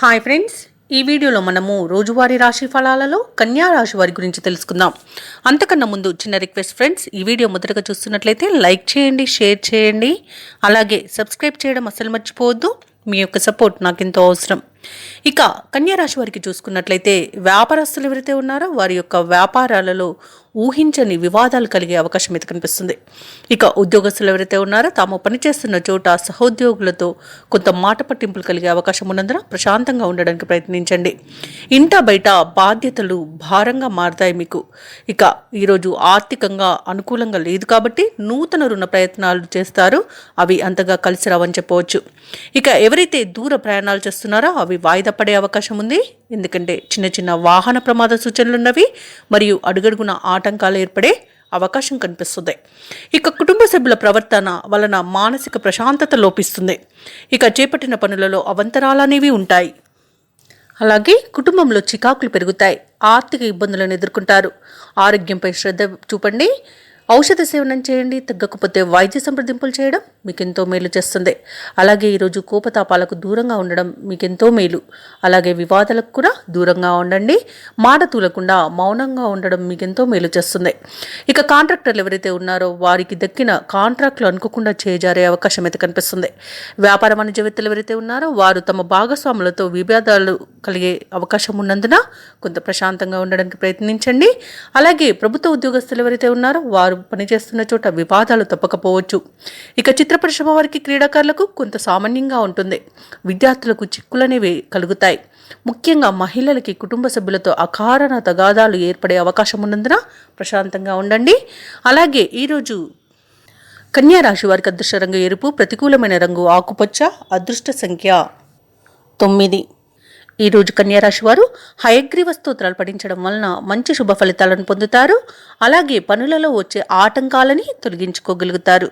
Hi friends, ఈ వీడియోలో మనము రోజువారీ రాశి ఫలాలలో కన్యా రాశి వారి గురించి తెలుసుకుందాం. అంతకన్నా ముందు చిన్న రిక్వెస్ట్ ఫ్రెండ్స్, ఈ వీడియో మొదటగా చూస్తున్నట్లయితే లైక్ చేయండి, షేర్ చేయండి, అలాగే సబ్స్క్రైబ్ చేయడం అస్సలు మర్చిపోవద్దు. మీ యొక్క సపోర్ట్ నాకు ఎంతో అవసరం. ఇక కన్యా రాశి వారికి చూసుకున్నట్లయితే వ్యాపారస్తులు ఎవరైతే ఉన్నారో వారి యొక్క వ్యాపారాలలో ఊహించని వివాదాలు కలిగే అవకాశం అయితే కనిపిస్తుంది. ఇక ఉద్యోగస్తులు ఎవరైతే ఉన్నారో తాము పనిచేస్తున్న చోట సహోద్యోగులతో కొంత మాట పట్టింపులు కలిగే అవకాశం ఉన్నందున ప్రశాంతంగా ఉండడానికి ప్రయత్నించండి. ఇంట బయట బాధ్యతలు భారంగా మారతాయి మీకు. ఇక ఈరోజు ఆర్థికంగా అనుకూలంగా లేదు కాబట్టి నూతన రుణ ప్రయత్నాలు చేస్తారు, అవి అంతగా కలిసి రావని చెప్పవచ్చు. ఇక ఎవరైతే దూర ప్రయాణాలు చేస్తున్నారో అవి వాయిదా పడే అవకాశం ఉంది. ఎందుకంటే చిన్న చిన్న వాహన ప్రమాద సూచనలు ఉన్నవి మరియు అడుగడుగున ఆటంకాలు ఏర్పడే అవకాశం కనిపిస్తుంది. ఇక కుటుంబ సభ్యుల ప్రవర్తన వలన మానసిక ప్రశాంతత లోపిస్తుంది. ఇక చేపట్టిన పనులలో అవంతరాలనేవి ఉంటాయి. అలాగే కుటుంబంలో చికాకులు పెరుగుతాయి, ఆర్థిక ఇబ్బందులను ఎదుర్కొంటారు. ఆరోగ్యంపై శ్రద్ధ చూపండి, ఔషధ సేవనం చేయండి. తగ్గకపోతే వైద్య సంప్రదింపులు చేయడం మీకెంతో మేలు చేస్తుంది. అలాగే ఈరోజు కోపతాపాలకు దూరంగా ఉండడం మీకెంతో మేలు. అలాగే వివాదాలకు కూడా దూరంగా ఉండండి. మాట తూలకుండా మౌనంగా ఉండడం మీకెంతో మేలు చేస్తుంది. ఇక కాంట్రాక్టర్లు ఎవరైతే ఉన్నారో వారికి దక్కిన కాంట్రాక్టులు అనుకోకుండా చేజారే అవకాశం అయితే కనిపిస్తుంది. వ్యాపార వాణిజ్యవేత్తలు ఎవరైతే ఉన్నారో వారు తమ భాగస్వాములతో విభేదాలు కలిగే అవకాశం ఉన్నందున కొంత ప్రశాంతంగా ఉండడానికి ప్రయత్నించండి. అలాగే ప్రభుత్వ ఉద్యోగస్తులు ఎవరైతే ఉన్నారో వారు పనిచేస్తున్న చోట వివాదాలు తప్పకపోవచ్చు. ఇక చిత్ర పరిశ్రమ వారికి క్రీడాకారులకు కొంత సామాన్యంగా ఉంటుంది. విద్యార్థులకు చిక్కులనేవి కలుగుతాయి. ముఖ్యంగా మహిళలకి కుటుంబ సభ్యులతో అకారణ తగాదాలు ఏర్పడే అవకాశం ఉన్నందున ప్రశాంతంగా ఉండండి. అలాగే ఈరోజు కన్యా రాశి వారికి అదృష్ట రంగు ఎరుపు, ప్రతికూలమైన రంగు ఆకుపచ్చ, అదృష్ట సంఖ్య 9. ఈరోజు కన్యారాశి వారు హయగ్రీవ స్తోత్రాలు పఠించడం వలన మంచి శుభ ఫలితాలను పొందుతారు. అలాగే పనులలో వచ్చే ఆటంకాలని తొలగించుకోగలుగుతారు.